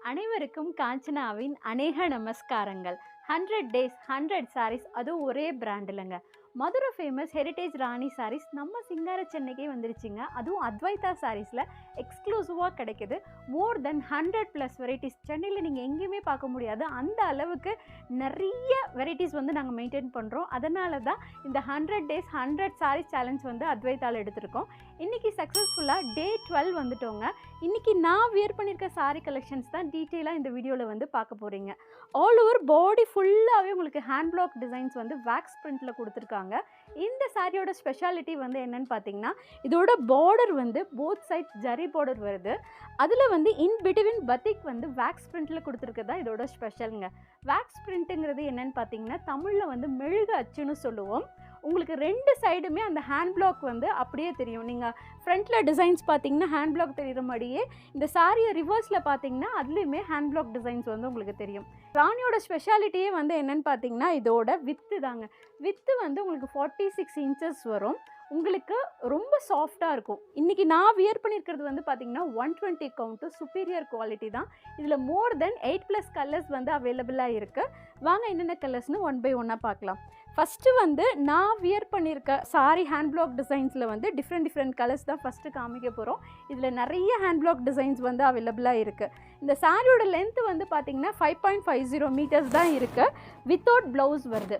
அனைவருக்கும் காஞ்சனாவின் அநேக நமஸ்காரங்கள். 100 டேஸ் 100 சாரீஸ், அதுவும் ஒரே பிராண்டில்ங்க. மதுரை ஃபேமஸ் ஹெரிட்டேஜ் ராணி சாரீஸ் நம்ம சிங்கார சென்னைக்கே வந்துருச்சுங்க. அதுவும் அத்வைதா சாரீஸில் எக்ஸ்க்ளூசிவாக கிடைக்குது. மோர் தென் 100+ வெரைட்டிஸ். சென்னையில் நீங்கள் எங்கேயுமே பார்க்க முடியாது, அந்த அளவுக்கு நிறைய வெரைட்டிஸ் வந்து நாங்கள் மெயின்டைன் பண்ணுறோம். அதனால தான் இந்த 100 டேஸ் 100 சாரீஸ் சேலஞ்ச் வந்து அத்வைதாவில் எடுத்திருக்கோம். இன்றைக்கி சக்ஸஸ்ஃபுல்லாக டே 12 வந்துட்டோங்க. இன்றைக்கி நான் வியர் பண்ணியிருக்க சாரீ கலெக்ஷன்ஸ் தான் டீட்டெயிலாக இந்த வீடியோவில் வந்து பார்க்க போகிறீங்க. ஆல் ஓவர் பாடி ஃபுல்லாகவே உங்களுக்கு ஹேண்ட் பிளாக் டிசைன்ஸ் வந்து வேக்ஸ் பிரிண்டில் கொடுத்துருக்காங்க. இந்த சாரியோட ஸ்பெஷாலிட்டி வந்து என்னன்னு பார்த்தீங்கன்னா, இதோட பார்டர் வந்து போத் சைட் ஜரி பார்டர் வருது. அதில் வந்து இன் பிட்வீன் பத்திக் வந்து வேக்ஸ் பிரிண்டில் கொடுத்துருக்கதா இதோட ஸ்பெஷலுங்க. வேக்ஸ் பிரிண்ட்டுங்கிறது என்னன்னு பார்த்தீங்கன்னா, தமிழில் வந்து மெழுகு அச்சுன்னு சொல்லுவோம். உங்களுக்கு ரெண்டு சைடுமே அந்த ஹேண்ட் பிளாக் வந்து அப்படியே தெரியும். நீங்கள் ஃப்ரண்ட்டில் டிசைன்ஸ் பார்த்தீங்கன்னா ஹேண்ட் பிளாக் தெரிகிற மாதிரியே, இந்த சாரியை ரிவர்ஸில் பார்த்தீங்கன்னா அதுலேயுமே ஹேண்ட் பிளாக் டிசைன்ஸ் வந்து உங்களுக்கு தெரியும். ராணியோட ஸ்பெஷாலிட்டியே வந்து என்னென்னு பார்த்தீங்கன்னா, இதோட வித்து தாங்க. வித்து வந்து உங்களுக்கு 46 இன்ச்சஸ் வரும். உங்களுக்கு ரொம்ப சாஃப்டாக இருக்கும். இன்றைக்கி நான் வியர் பண்ணியிருக்கிறது வந்து பார்த்திங்கன்னா 120 கவுண்ட்டு, சுப்பீரியர் குவாலிட்டி தான். இதில் மோர் தென் 8+ கலர்ஸ் வந்து அவைலபிளாக இருக்குது. வாங்க என்னென்ன கலர்ஸ்னு ஒன் பை ஒன்னாக பார்க்கலாம். ஃபஸ்ட்டு வந்து நான் வியர் பண்ணியிருக்க சாரி ஹேண்ட் பிளாக் டிசைன்ஸில் வந்து டிஃப்ரெண்ட் கலர்ஸ் தான் ஃபஸ்ட்டு காமிக்க போகிறோம். இதில் நிறைய ஹேண்ட் பிளாக் டிசைன்ஸ் வந்து அவைலபிளாக இருக்குது. இந்த சாரியோட லென்த்து வந்து பார்த்திங்கன்னா 5.50 மீட்டர்ஸ் தான் இருக்குது. வித்தவுட் ப்ளவுஸ் வருது.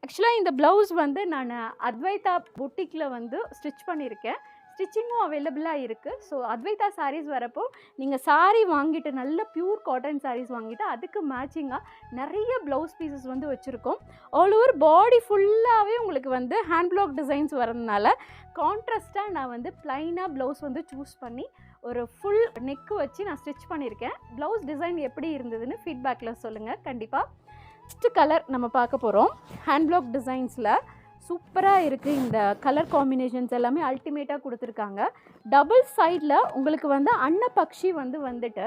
ஆக்சுவலாக இந்த ப்ளவுஸ் வந்து நான் அத்வைதா பொட்டிக்கில் வந்து ஸ்டிச் பண்ணியிருக்கேன். ஸ்டிச்சிங்கும் அவைலபிளாக இருக்குது. ஸோ அத்வைதா சாரீஸ் வரப்போ நீங்கள் சாரீ வாங்கிட்டு நல்ல பியூர் காட்டன் சாரீஸ் வாங்கிட்டு அதுக்கு மேட்சிங்காக நிறைய ப்ளவுஸ் பீசஸ் வந்து வச்சுருக்கோம். ஆல் ஓவர் பாடி ஃபுல்லாகவே உங்களுக்கு வந்து ஹேண்ட் பிளாக் டிசைன்ஸ் வரதுனால கான்ட்ராஸ்ட்டாக நான் வந்து ப்ளைனாக ப்ளவுஸ் வந்து சூஸ் பண்ணி ஒரு ஃபுல் நெக்கு வச்சு நான் ஸ்டிச் பண்ணியிருக்கேன். ப்ளவுஸ் டிசைன் எப்படி இருந்ததுன்னு ஃபீட்பேக்கில் சொல்லுங்கள் கண்டிப்பாக. ஃபஸ்ட்டு கலர் நம்ம பார்க்க போகிறோம். ஹேண்ட் பிளாக் டிசைன்ஸில் சூப்பராக இருக்குது. இந்த கலர் காம்பினேஷன்ஸ் எல்லாமே அல்டிமேட்டாக கொடுத்துருக்காங்க. டபுள் சைடில் உங்களுக்கு வந்து அன்னப்பக்ஷி வந்துட்டு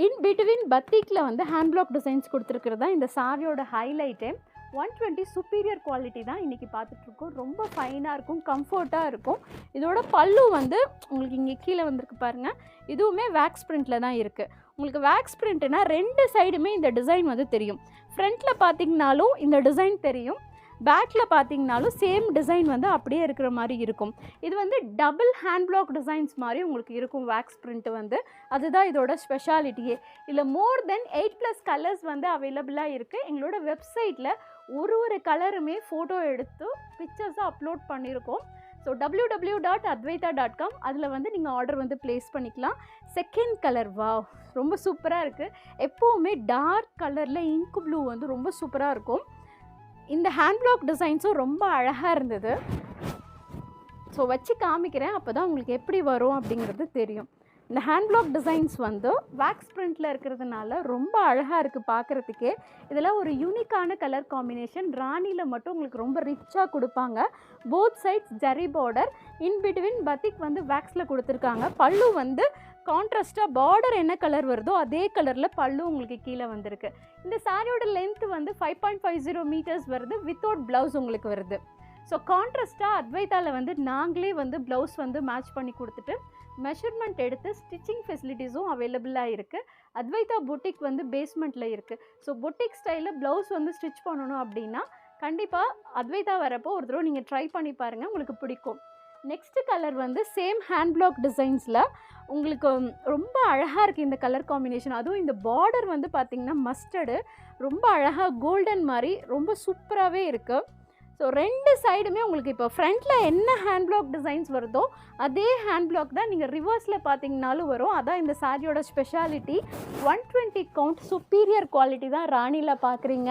இன் பிட்வீன் பத்திக்கில் வந்து ஹேண்ட் பிளாக் டிசைன்ஸ் கொடுத்துருக்கிறது தான் இந்த சாரியோட ஹைலைட்டே. 120 சுப்பீரியர் குவாலிட்டி தான் இன்றைக்கி பார்த்துட்ருக்கோம். ரொம்ப ஃபைனாக இருக்கும், கம்ஃபர்ட்டாக இருக்கும். இதோட பல்லு வந்து உங்களுக்கு இங்கே கீழே வந்திருக்கு பாருங்கள். இதுவுமே வேக்ஸ் பிரிண்டில் தான் இருக்குது. உங்களுக்கு வேக்ஸ் பிரிண்ட்னா ரெண்டு சைடுமே இந்த டிசைன் வந்து தெரியும். ஃப்ரண்ட்டில் பார்த்திங்கனாலும் இந்த டிசைன் தெரியும், பேக்கில் பார்த்தீங்கனாலும் சேம் டிசைன் வந்து அப்படியே இருக்கிற மாதிரி இருக்கும். இது வந்து டபுள் ஹேண்ட் பிளாக் டிசைன்ஸ் மாதிரி உங்களுக்கு இருக்கும் வேக்ஸ் பிரிண்ட் வந்து. அதுதான் இதோட ஸ்பெஷாலிட்டியே. இல்லை மோர் தென் 8+ கலர்ஸ் வந்து அவைலபிளாக இருக்குது. எங்களோட வெப்சைட்டில் ஒரு கலருமே ஃபோட்டோ எடுத்து பிக்சர்ஸாக அப்லோட் பண்ணியிருக்கோம். ஸோ www.advaita.com அதில் வந்து நீங்கள் ஆர்டர் வந்து ப்ளேஸ் பண்ணிக்கலாம். செகண்ட் கலர் வாவ், ரொம்ப சூப்பராக இருக்குது. எப்போவுமே டார்க் கலரில் இங்க் ப்ளூ வந்து ரொம்ப சூப்பராக இருக்கும். இந்த ஹேண்ட் பிளாக் டிசைன்ஸும் ரொம்ப அழகாக இருந்தது. ஸோ வச்சு காமிக்கிறேன், அப்போ தான் உங்களுக்கு எப்படி வரும் அப்படிங்கிறது தெரியும். இந்த ஹேண்ட் பிளாக் டிசைன்ஸ் வந்து வேக்ஸ் பிரிண்டில் இருக்கிறதுனால ரொம்ப அழகாக இருக்குது பார்க்குறதுக்கே. இதில் ஒரு யூனிக்கான கலர் காம்பினேஷன். ராணியில் மட்டும் உங்களுக்கு ரொம்ப ரிச்சாக கொடுப்பாங்க. Both sides zari border, in between பத்திக் வந்து வேக்ஸில் கொடுத்துருக்காங்க. பல்லு வந்து கான்ட்ராஸ்ட்டாக பார்டர் என்ன கலர் வருதோ அதே கலரில் பல்லு உங்களுக்கு கீழே வந்திருக்கு. இந்த சாரியோட லென்த்து வந்து 5.50 மீட்டர்ஸ் வருது. வித்தவுட் ப்ளவுஸ் உங்களுக்கு வருது. ஸோ கான்ட்ராஸ்ட்டாக அத்வைதாவில் வந்து நாங்களே வந்து ப்ளவுஸ் வந்து மேட்ச் பண்ணி கொடுத்துட்டு மெஷர்மெண்ட் எடுத்து ஸ்டிச்சிங் ஃபெசிலிட்டிஸும் அவைலபிளாக இருக்குது. அத்வைதா பொட்டிக் வந்து பேஸ்மெண்ட்டில் இருக்குது. ஸோ பொட்டிக் ஸ்டைலில் ப்ளவுஸ் வந்து ஸ்டிச் பண்ணணும் அப்படின்னா கண்டிப்பாக அத்வைதா வரப்போ ஒரு தடவை நீங்கள் ட்ரை பண்ணி பாருங்கள், உங்களுக்கு பிடிக்கும். நெக்ஸ்ட்டு கலர் வந்து சேம் ஹேண்ட் பிளாக் டிசைன்ஸில் உங்களுக்கு ரொம்ப அழகாக இருக்குது இந்த கலர் காம்பினேஷன். அதுவும் இந்த பார்டர் வந்து பார்த்திங்கன்னா மஸ்டர்டு ரொம்ப அழகாக கோல்டன் மாதிரி ரொம்ப சூப்பராகவே இருக்குது. ஸோ ரெண்டு சைடுமே உங்களுக்கு இப்போ ஃப்ரண்ட்டில் என்ன ஹேண்ட் பிளாக் டிசைன்ஸ் வருதோ அதே ஹேண்ட் பிளாக் தான் நீங்கள் ரிவர்ஸில் பார்த்தீங்கனாலும் வரும். அதான் இந்த சாரியோட ஸ்பெஷாலிட்டி. 120 கவுண்ட் சுப்பீரியர் குவாலிட்டி தான் ராணியில் பார்க்குறீங்க,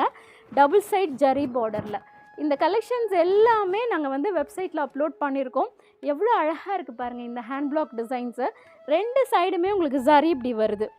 டபுள் சைட் ஜரி பார்டரில். இந்த கலெக்ஷன்ஸ் எல்லாமே நாங்கள் வந்து வெப்சைட்டில் அப்லோட் பண்ணியிருக்கோம். எவ்வளோ அழகாக இருக்குது பாருங்கள் இந்த ஹேண்ட் பிளாக் டிசைன்ஸு. ரெண்டு சைடுமே உங்களுக்கு ஜரி இப்படி வருது.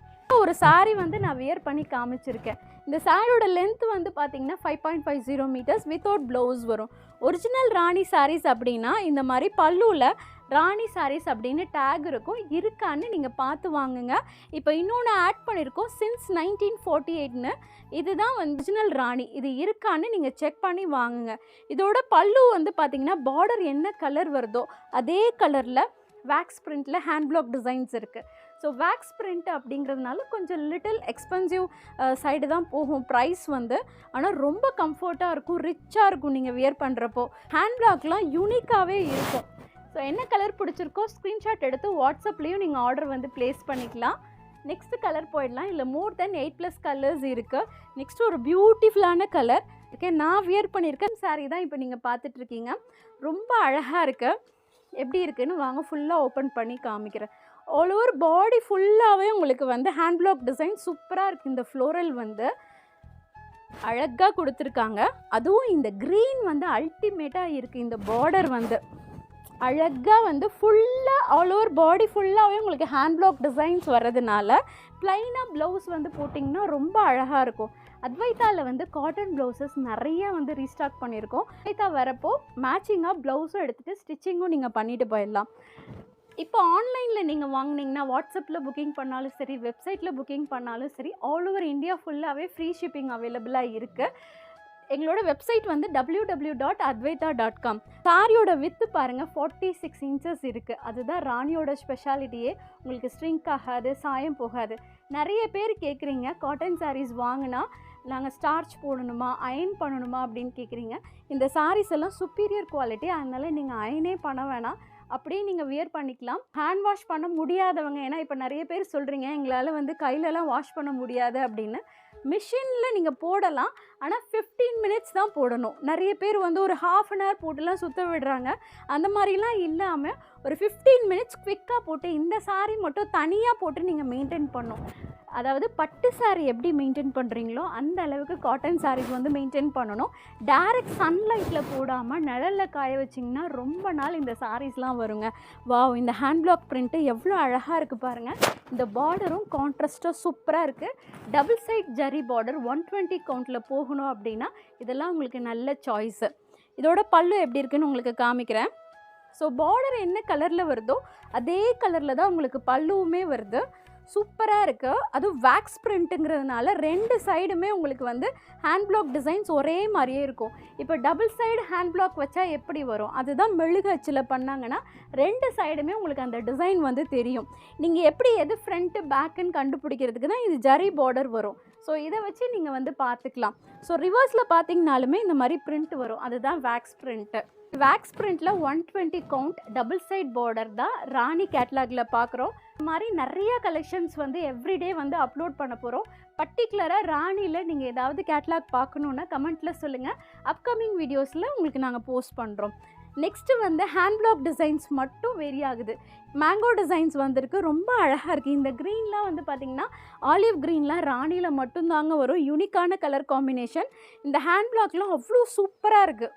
ஒரு சாரீ வந்து நான் வியர் பண்ணி காமிச்சிருக்கேன். இந்த சாரியோட லென்த் வந்து பார்த்திங்கன்னா 5.50 மீட்டர்ஸ் வித்தவுட் ப்ளவுஸ் வரும். ஒரிஜினல் ராணி சாரீஸ் அப்படின்னா இந்த மாதிரி பல்லுவில் ராணி சாரீஸ் அப்படின்னு டேக் இருக்கும். இருக்கான்னு நீங்கள் பார்த்து வாங்குங்க. இப்போ இன்னொன்று ஆட் பண்ணியிருக்கோம், சின்ஸ் 1948ன்னு. இதுதான் ஒரிஜினல் ராணி. இது இருக்கான்னு நீங்கள் செக் பண்ணி வாங்குங்க. இதோட பல்லு வந்து பார்த்திங்கன்னா பார்டர் என்ன கலர் வருதோ அதே கலரில் வேக்ஸ் பிரிண்டில் ஹேண்ட் பிளாக் டிசைன்ஸ் இருக்குது. ஸோ வேக்ஸ் பிரிண்ட் அப்படிங்கிறதுனால கொஞ்சம் லிட்டில் எக்ஸ்பென்சிவ் சைடு தான் போகும் ப்ரைஸ் வந்து. ஆனால் ரொம்ப கம்ஃபர்ட்டாக இருக்கும், ரிச்சாக இருக்கும் நீங்கள் வியர் பண்ணுறப்போ. ஹேண்ட் பிளாக்லாம் யூனிக்காகவே இருக்கும். ஸோ என்ன கலர் பிடிச்சிருக்கோ ஸ்க்ரீன்ஷாட் எடுத்து வாட்ஸ்அப்லேயும் நீங்கள் ஆர்டர் வந்து ப்ளேஸ் பண்ணிக்கலாம். நெக்ஸ்ட்டு கலர் போயிடலாம். இல்லை மோர் தென் 8+ கலர்ஸ் இருக்குது. நெக்ஸ்ட்டு ஒரு பியூட்டிஃபுல்லான கலர். ஓகே, நான் வியர் பண்ணியிருக்கேன் சாரீ தான் இப்போ நீங்கள் பார்த்துட்ருக்கீங்க. ரொம்ப அழகாக இருக்குது. எப்படி இருக்குதுன்னு வாங்க ஃபுல்லாக ஓப்பன் பண்ணி காமிக்கிறேன். ஆல் ஓவர் பாடி ஃபுல்லாகவே உங்களுக்கு வந்து ஹேண்ட் பிளாக் டிசைன் சூப்பராக இருக்குது. இந்த ஃப்ளோரல் வந்து அழகாக கொடுத்துருக்காங்க. அதுவும் இந்த க்ரீன் வந்து அல்டிமேட்டாக இருக்குது. இந்த பார்டர் வந்து அழகாக வந்து ஃபுல்லாக ஆல் ஓவர் பாடி ஃபுல்லாகவே உங்களுக்கு ஹேண்ட் பிளாக் டிசைன்ஸ் வர்றதுனால ப்ளைனாக ப்ளவுஸ் வந்து போட்டிங்கன்னா ரொம்ப அழகாக இருக்கும். அத்வைத்தாவில் வந்து காட்டன் ப்ளவுசஸ் நிறையா வந்து ரீஸ்டாக் பண்ணியிருக்கோம். அத்வைத்தா வரப்போ மேட்சிங்காக ப்ளவுஸும் எடுத்துகிட்டு ஸ்டிச்சிங்கும் நீங்கள் பண்ணிட்டு போயிடலாம். இப்போ ஆன்லைனில் நீங்கள் வாங்கினீங்கன்னா வாட்ஸ்அப்பில் புக்கிங் பண்ணாலும் சரி, வெப்சைட்டில் புக்கிங் பண்ணாலும் சரி, ஆல் ஓவர் இந்தியா ஃபுல்லாகவே ஃப்ரீ ஷிப்பிங் அவைலபிளாக இருக்குது. எங்களோட வெப்சைட் வந்து www.advaita.com. சாரியோட வித்து பாருங்கள் 46 inches இருக்குது. அதுதான் ராணியோட ஸ்பெஷாலிட்டியே. உங்களுக்கு ஸ்ட்ரிங்க் ஆகாது, சாயம் போகாது. நிறைய பேர் கேட்குறீங்க காட்டன் சாரீஸ் வாங்கினா நாங்கள் ஸ்டார்ச் போடணுமா, அயன் பண்ணணுமா அப்படின்னு கேட்குறீங்க. இந்த சாரீஸ் எல்லாம் சுப்பீரியர் குவாலிட்டி, அதனால் நீங்கள் அயனே பண்ண வேணாம், அப்படியே நீங்கள் வியர் பண்ணிக்கலாம். ஹேண்ட் வாஷ் பண்ண முடியாதவங்க, ஏன்னா இப்போ நிறைய பேர் சொல்கிறீங்க எங்களால் வந்து கையிலலாம் வாஷ் பண்ண முடியாது அப்படின்னு. மிஷினில் நீங்கள் போடலாம், ஆனால் 15 minutes தான் போடணும். நிறைய பேர் வந்து ஒரு ½ an hour போட்டுலாம் சுற்ற விடுறாங்க. அந்த மாதிரிலாம் இல்லாமல் ஒரு 15 minutes குவிக்காக போட்டு இந்த சாரீ மட்டும் தனியாக போட்டு நீங்கள் மெயின்டைன் பண்ணணும். அதாவது பட்டு சாரீ எப்படி மெயின்டைன் பண்ணுறீங்களோ அந்த அளவுக்கு காட்டன் சாரீஸ் வந்து மெயின்டைன் பண்ணணும். டைரக்ட் சன்லைட்டில் போடாமல் நிழலில் காய வச்சிங்கன்னா ரொம்ப நாள் இந்த சாரீஸ்லாம் வருங்க. வாவ், இந்த ஹேண்ட் பிளாக் பிரிண்ட்டு எவ்வளோ அழகாக இருக்குது பாருங்கள். இந்த பார்டரும் கான்ட்ராஸ்ட்டாக சூப்பராக இருக்குது. டபுள் சைட் ஜரி பார்டர் 120 கவுண்டில் போகணும் அப்படின்னா இதெல்லாம் உங்களுக்கு நல்ல சாய்ஸு. இதோட பல்லு எப்படி இருக்குன்னு உங்களுக்கு காமிக்கிறேன். ஸோ பார்டர் என்ன கலரில் வருதோ அதே கலரில் தான் உங்களுக்கு பல்லுவுமே வருது. சூப்பராக இருக்குது. அதுவும் வேக்ஸ் பிரிண்ட்டுங்கிறதுனால 2 சைடுமே உங்களுக்கு வந்து ஹேண்ட் பிளாக் டிசைன்ஸ் ஒரே மாதிரியே இருக்கும். இப்போ டபுள் சைடு ஹேண்ட் பிளாக் வச்சா எப்படி வரும், அதுதான் மெழுகு அச்சில் பண்ணாங்கன்னா 2 சைடுமே உங்களுக்கு அந்த டிசைன் வந்து தெரியும். நீங்கள் எப்படி எது ஃப்ரண்ட்டு பேக்குன்னு கண்டுபிடிக்கிறதுக்கு தான் இது ஜரி பார்டர் வரும். ஸோ இதை வச்சு நீங்கள் வந்து பார்த்துக்கலாம். ஸோ ரிவர்ஸில் பார்த்தீங்கனாலுமே இந்த மாதிரி பிரிண்ட் வரும், அதுதான் வேக்ஸ் பிரிண்ட்டு. வேக்ஸ் பிரிண்ட்டில் 120 கவுண்ட் டபுள் சைட் பார்டர் தான் ராணி கேட்லாகில் பார்க்குறோம். இது மாதிரி நிறைய கலெக்ஷன்ஸ் வந்து எவ்ரிடே வந்து அப்லோட் பண்ண போகிறோம். பர்டிகுலராக ராணியில் நீங்கள் ஏதாவது கேட்லாக் பார்க்கணுன்னா கமெண்ட்டில் சொல்லுங்கள். அப்கமிங் வீடியோஸில் உங்களுக்கு நாங்கள் போஸ்ட் பண்ணுறோம். நெக்ஸ்ட்டு வந்து ஹேண்ட் பிளாக் டிசைன்ஸ் மட்டும் வேரி ஆகுது. மேங்கோ டிசைன்ஸ் வந்திருக்கு, ரொம்ப அழகாக இருக்குது. இந்த க்ரீன்லாம் வந்து பார்த்திங்கன்னா ஆலிவ் க்ரீன்லாம் ராணியில் மட்டும்தாங்க வரும். யூனிக்கான கலர் காம்பினேஷன். இந்த ஹேண்ட் பிளாக்லாம் அவ்வளோ சூப்பராக இருக்குது.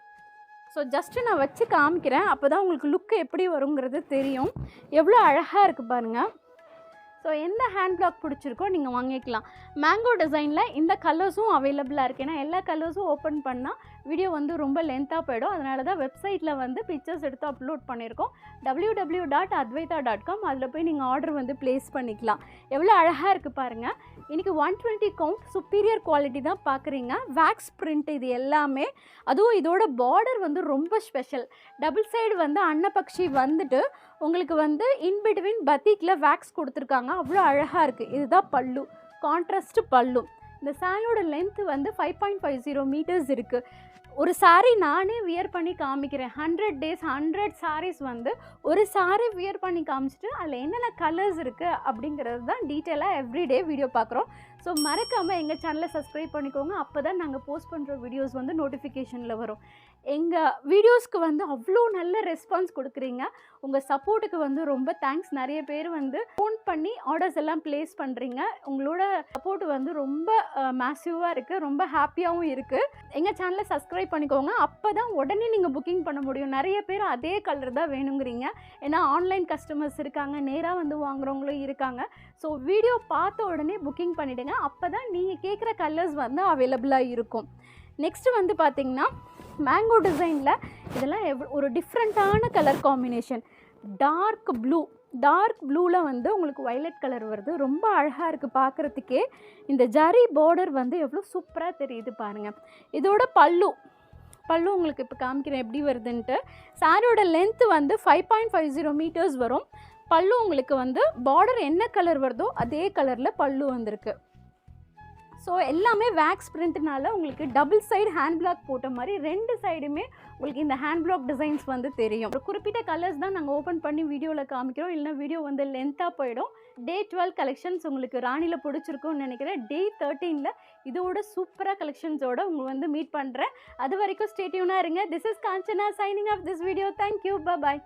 ஸோ ஜஸ்ட்டு நான் வச்சு காமிக்கிறேன், அப்போ தான் உங்களுக்கு லுக்கு எப்படி வருங்கிறது தெரியும். எவ்வளோ அழகாக இருக்குது பாருங்கள். ஸோ எந்த ஹேண்ட் பிளாக் பிடிச்சிருக்கோ நீங்கள் வாங்கிக்கலாம். மேங்கோ டிசைனில் இந்த கலர்ஸும் அவைலபிளாக இருக்குது. ஏன்னா எல்லா கலர்ஸும் ஓப்பன் பண்ணால் வீடியோ வந்து ரொம்ப லென்த்தாக போயிடும். அதனால தான் வெப்சைட்டில் வந்து பிக்சர்ஸ் எடுத்து அப்லோட் பண்ணியிருக்கோம். www.advaita.com. அதில் போய் நீங்கள் ஆர்டர் வந்து ப்ளேஸ் பண்ணிக்கலாம். எவ்வளோ அழகாக இருக்குது பாருங்கள். இன்றைக்கி 120 கவுண்ட் சுப்பீரியர் குவாலிட்டி தான் பார்க்குறீங்க. வேக்ஸ் பிரிண்ட் இது எல்லாமே. அதுவும் இதோட பார்டர் வந்து ரொம்ப ஸ்பெஷல். டபுள் சைடு வந்து அன்னபக்ஷி வந்துட்டு உங்களுக்கு வந்து இன்பிட்வீன் பத்திக்கில் வேக்ஸ் கொடுத்துருக்காங்க. அவ்வளோ அழகாக இருக்குது. இதுதான் பல்லு, கான்ட்ராஸ்ட் பல்லு. இந்த சாரியோட லென்த்து வந்து 5.50 meters இருக்குது. ஒரு சாரீ நானே வியர் பண்ணி காமிக்கிறேன். 100 days 100 sarees வந்து ஒரு சாரீ வியர் பண்ணி காமிச்சிட்டு அதில் என்னென்ன கலர்ஸ் இருக்குது அப்படிங்கிறது தான் டீட்டெயிலாக எவ்ரிடே வீடியோ பார்க்குறோம். ஸோ மறக்காமல் எங்கள் சேனலை சப்ஸ்கிரைப் பண்ணிக்கோங்க. அப்போ தான் நாங்கள் போஸ்ட் பண்ணுற வீடியோஸ் வந்து நோட்டிஃபிகேஷனில் வரும். எங்கள் வீடியோஸ்க்கு வந்து அவ்வளோ நல்ல ரெஸ்பான்ஸ் கொடுக்குறீங்க. உங்கள் சப்போர்ட்டுக்கு வந்து ரொம்ப தேங்க்ஸ். நிறைய பேர் வந்து ஃபோன் பண்ணி ஆர்டர்ஸ் எல்லாம் ப்ளேஸ் பண்ணுறீங்க. உங்களோட சப்போர்ட் வந்து ரொம்ப மேசிவாக இருக்குது, ரொம்ப ஹாப்பியாகவும் இருக்குது. எங்கள் சேனலை சப்ஸ்கிரைப் பண்ணிக்கோங்க. அப்போ தான் உடனே நீங்கள் புக்கிங் பண்ண முடியும். நிறைய பேர் அதே கலர் தான் வேணுங்கிறீங்க. ஏன்னா ஆன்லைன் கஸ்டமர்ஸ் இருக்காங்க, நேராக வந்து வாங்குறவங்களும் இருக்காங்க. ஸோ வீடியோ பார்த்த உடனே புக்கிங் பண்ணிவிடுங்க. அப்போ தான் நீங்கள் கேட்குற கலர்ஸ் வந்து அவைலபிளாக இருக்கும். நெக்ஸ்ட்டு வந்து பார்த்திங்கன்னா மேங்கோ டிசைனில் இதெல்லாம் ஒரு டிஃப்ரெண்ட்டான கலர் காம்பினேஷன். டார்க் ப்ளூவில் வந்து உங்களுக்கு வைலட் கலர் வருது. ரொம்ப அழகாக இருக்குது பார்க்குறதுக்கே. இந்த ஜரி பார்டர் வந்து எவ்வளோ சூப்பராக தெரியுது பாருங்கள். இதோட பல்லு உங்களுக்கு இப்போ காமிக்கிறேன் எப்படி வருதுன்ட்டு. சாரியோட லென்த்து வந்து 5.50 meters வரும். பல்லு உங்களுக்கு வந்து பார்டர் என்ன கலர் வருதோ அதே கலரில் பல்லு வந்திருக்கு. ஸோ எல்லாமே வேக்ஸ் பிரிண்ட்னால உங்களுக்கு டபுள் சைடு ஹேண்ட் பிளாக் போட்ட மாதிரி 2 சைடுமே உங்களுக்கு இந்த ஹேண்ட் பிளாக் டிசைன்ஸ் வந்து தெரியும். ஒரு குறிப்பிட்ட கலர்ஸ் தான் நாங்கள் ஓப்பன் பண்ணி வீடியோவில் காமிக்கிறோம், இல்லைனா வீடியோ வந்து லென்த்தாக போயிடும். டே 12 கலெக்ஷன்ஸ் உங்களுக்கு ராணியில் பிடிச்சிருக்கும்னு நினைக்கிறேன். டே 13ல் இதோட சூப்பராக கலெக்ஷன்ஸோட உங்களை வந்து மீட் பண்ணுறேன். அது வரைக்கும் ஸ்டே டியூனாக இருங்க. This is Kanchana signing off this video. Thank you, bye.